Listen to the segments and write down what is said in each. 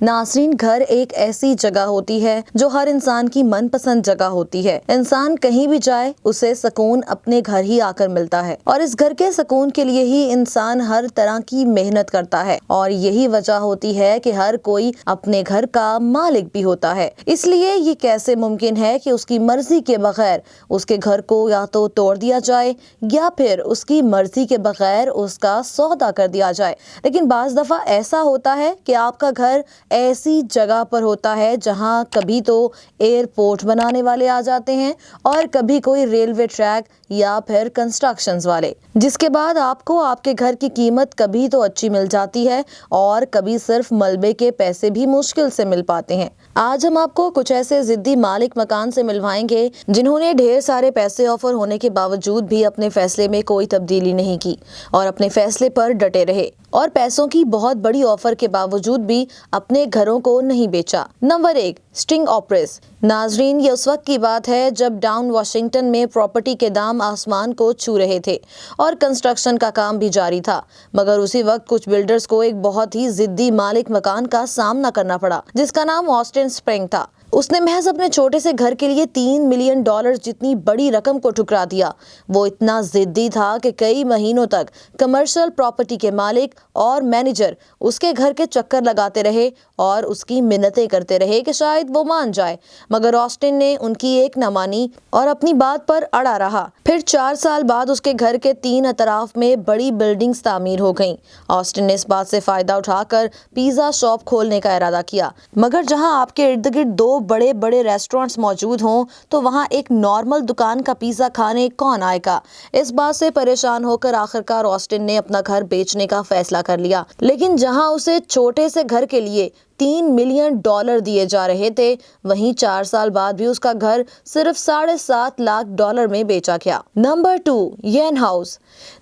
ناظرین، گھر ایک ایسی جگہ ہوتی ہے جو ہر انسان کی من پسند جگہ ہوتی ہے۔ انسان کہیں بھی جائے اسے سکون اپنے گھر ہی آ کر ملتا ہے، اور اس گھر کے سکون کے لیے ہی انسان ہر طرح کی محنت کرتا ہے، اور یہی وجہ ہوتی ہے کہ ہر کوئی اپنے گھر کا مالک بھی ہوتا ہے۔ اس لیے یہ کیسے ممکن ہے کہ اس کی مرضی کے بغیر اس کے گھر کو یا تو توڑ دیا جائے یا پھر اس کی مرضی کے بغیر اس کا سودا کر دیا جائے۔ لیکن بعض دفعہ ایسا ہوتا ہے کہ آپ کا گھر ایسی جگہ پر ہوتا ہے جہاں کبھی تو ایئرپورٹ بنانے والے آ جاتے ہیں اور کبھی کوئی ریلوے ٹریک یا پھر کنسٹرکشنز والے، جس کے بعد آپ کو آپ کے گھر کی قیمت کبھی تو اچھی مل جاتی ہے اور کبھی صرف ملبے کے پیسے بھی مشکل سے مل پاتے ہیں۔ آج ہم آپ کو کچھ ایسے ضدی مالک مکان سے ملوائیں گے جنہوں نے ڈھیر سارے پیسے آفر ہونے کے باوجود بھی اپنے فیصلے میں کوئی تبدیلی نہیں کی اور اپنے فیصلے پر ڈٹے رہے، اور پیسوں کی بہت بڑی آفر کے باوجود بھی اپنے گھروں کو نہیں بیچا۔ نمبر 1، اسٹنگ آپریس۔ ناظرین، یہ اس وقت کی بات ہے جب ڈاؤن واشنگٹن میں پراپرٹی کے دام آسمان کو چھو رہے تھے اور کنسٹرکشن کا کام بھی جاری تھا، مگر اسی وقت کچھ بلڈرز کو ایک بہت ہی ضدی مالک مکان کا سامنا کرنا پڑا جس کا نام آسٹن اسپرنگ تھا۔ اس نے محض اپنے چھوٹے سے گھر کے لیے $3 ملین جتنی بڑی رقم کو ٹھکرا دیا۔ وہ اتنا ضدی تھا کہ کئی مہینوں تک کمرشل پراپرٹی کے مالک اور مینیجر اس کے گھر کے چکر لگاتے رہے اور اس کی منتیں کرتے رہے کہ شاید وہ مان جائے، مگر آسٹن نے ان کی ایک نہ مانی اور اپنی بات پر اڑا رہا۔ پھر 4 سال بعد اس کے گھر کے 3 اطراف میں بڑی بلڈنگز تعمیر ہو گئیں۔ آسٹن نے اس بات سے فائدہ اٹھا کر پیزا شاپ کھولنے کا ارادہ کیا، مگر جہاں آپ کے ارد گرد 2 بڑے بڑے ریسٹورنٹس موجود ہوں تو وہاں ایک نارمل دکان کا پیزا کھانے کون آئے گا؟ اس بات سے پریشان ہو کر آخرکار آسٹن نے اپنا گھر بیچنے کا فیصلہ کر لیا، لیکن جہاں اسے چھوٹے سے گھر کے لیے $3 ملین دیے جا رہے تھے، وہیں 4 سال بعد بھی اس کا گھر صرف $7.5 لاکھ میں بیچا گیا۔ نمبر 2، ین ہاؤس۔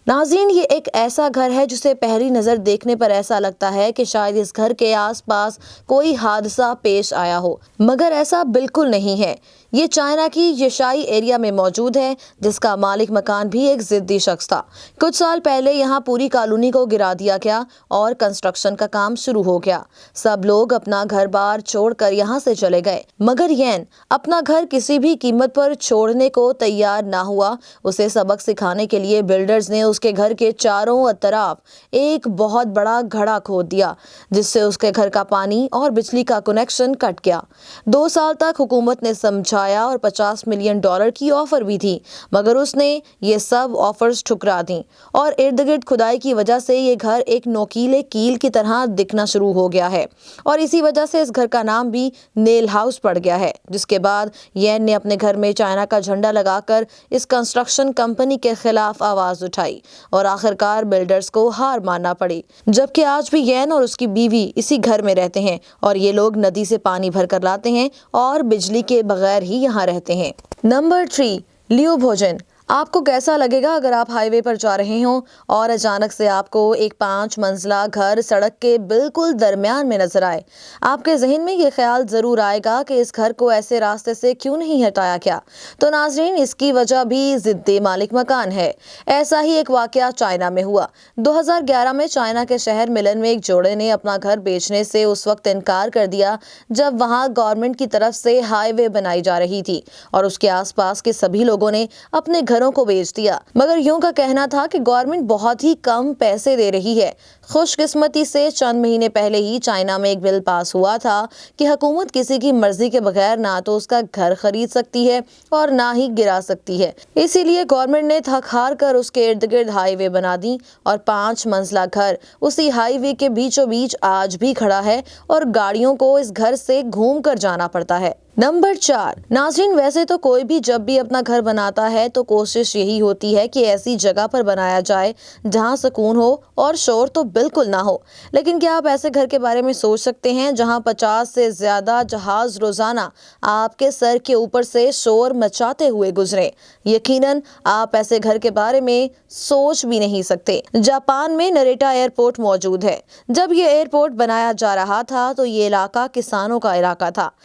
ناظرین، یہ ایک ایسا گھر ہے جسے پہلی نظر دیکھنے پر ایسا لگتا ہے کہ شاید اس گھر کے آس پاس کوئی حادثہ پیش آیا ہو، مگر ایسا بالکل نہیں ہے۔ یہ چائنا کی یشائی ایریا میں موجود ہے، جس کا مالک مکان بھی ایک ضدی شخص تھا۔ کچھ سال پہلے یہاں پوری کالونی کو گرا دیا گیا اور کنسٹرکشن کا کام شروع ہو گیا۔ سب لوگ اپنا گھر بار چھوڑ کر یہاں سے چلے گئے، مگر ین اپنا گھر کسی بھی قیمت پر چھوڑنے کو تیار نہ ہوا۔ اسے سبق سکھانے کے لیے بلڈرز نے اس کے گھر کے چاروں طرف ایک بہت بڑا گڑھا کھود دیا، جس سے اس کے گھر کا پانی اور بجلی کا کنیکشن کٹ گیا۔ 2 سال تک حکومت نے سمجھایا اور $50 ملین کی آفر بھی تھی، مگر اس نے یہ سب آفرز ٹھکرا دیں، اور ارد گرد کھدائی کی وجہ سے یہ گھر ایک نوکیلے کیل کی طرح دکھنا شروع ہو گیا ہے، اور اسی وجہ سے اس گھر کا نام بھی نیل ہاؤس پڑ گیا ہے۔ جس کے بعد ین نے اپنے گھر میں چائنا کا جھنڈا لگا کر اس کنسٹرکشن کمپنی کے خلاف آواز اٹھائی اور آخرکار بلڈرز کو ہار ماننا پڑی، جبکہ آج بھی ین اور اس کی بیوی اسی گھر میں رہتے ہیں، اور یہ لوگ ندی سے پانی بھر کر لاتے ہیں اور بجلی کے بغیر ہی یہاں رہتے ہیں۔ نمبر 3، لیو بھوجن۔ آپ کو کیسا لگے گا اگر آپ ہائی وے پر جا رہے ہوں اور اچانک سے آپ کو ایک 5 منزلہ گھر سڑک کے بالکل درمیان میں نظر آئے؟ آپ کے ذہن میں یہ خیال ضرور آئے گا کہ اس گھر کو ایسے راستے سے کیوں نہیں ہٹایا گیا؟ تو ناظرین، اس کی وجہ بھی ضدی مالک مکان ہے۔ ایسا ہی ایک واقعہ چائنا میں ہوا۔ 2011 میں چائنا کے شہر ملن میں ایک جوڑے نے اپنا گھر بیچنے سے اس وقت انکار کر دیا جب وہاں گورنمنٹ کی طرف سے ہائی وے بنائی جا رہی تھی، اور اس کے آس پاس کے سبھی لوگوں نے اپنے گھروں کو بیچ دیا، مگر یوں کا کہنا تھا کہ گورنمنٹ بہت ہی کم پیسے دے رہی ہے۔ خوش قسمتی سے چند مہینے پہلے ہی چائنا میں ایک بل پاس ہوا تھا کہ حکومت کسی کی مرضی کے بغیر نہ تو اس کا گھر خرید سکتی ہے اور نہ ہی گرا سکتی ہے۔ اسی لیے گورنمنٹ نے تھک ہار کر اس کے ارد گرد ہائی وے بنا دی، اور 5 منزلہ گھر اسی ہائی وے کے بیچوں بیچ آج بھی کھڑا ہے اور گاڑیوں کو اس گھر سے گھوم کر جانا پڑتا ہے۔ نمبر 4، ناظرین، ویسے تو کوئی بھی جب بھی اپنا گھر بناتا ہے تو کوشش یہی ہوتی ہے کہ ایسی جگہ پر بنایا جائے جہاں سکون ہو اور شور تو بالکل نہ ہو، لیکن کیا آپ ایسے گھر کے بارے میں سوچ سکتے ہیں جہاں 50 سے زیادہ جہاز روزانہ آپ کے سر کے اوپر سے شور مچاتے ہوئے گزریں؟ یقیناً آپ ایسے گھر کے بارے میں سوچ بھی نہیں سکتے۔ جاپان میں نریٹا ایئرپورٹ موجود ہے۔ جب یہ ایئرپورٹ بنایا جا رہا تھا تو یہ علاقہ کسانوں کا علاقہ تھا۔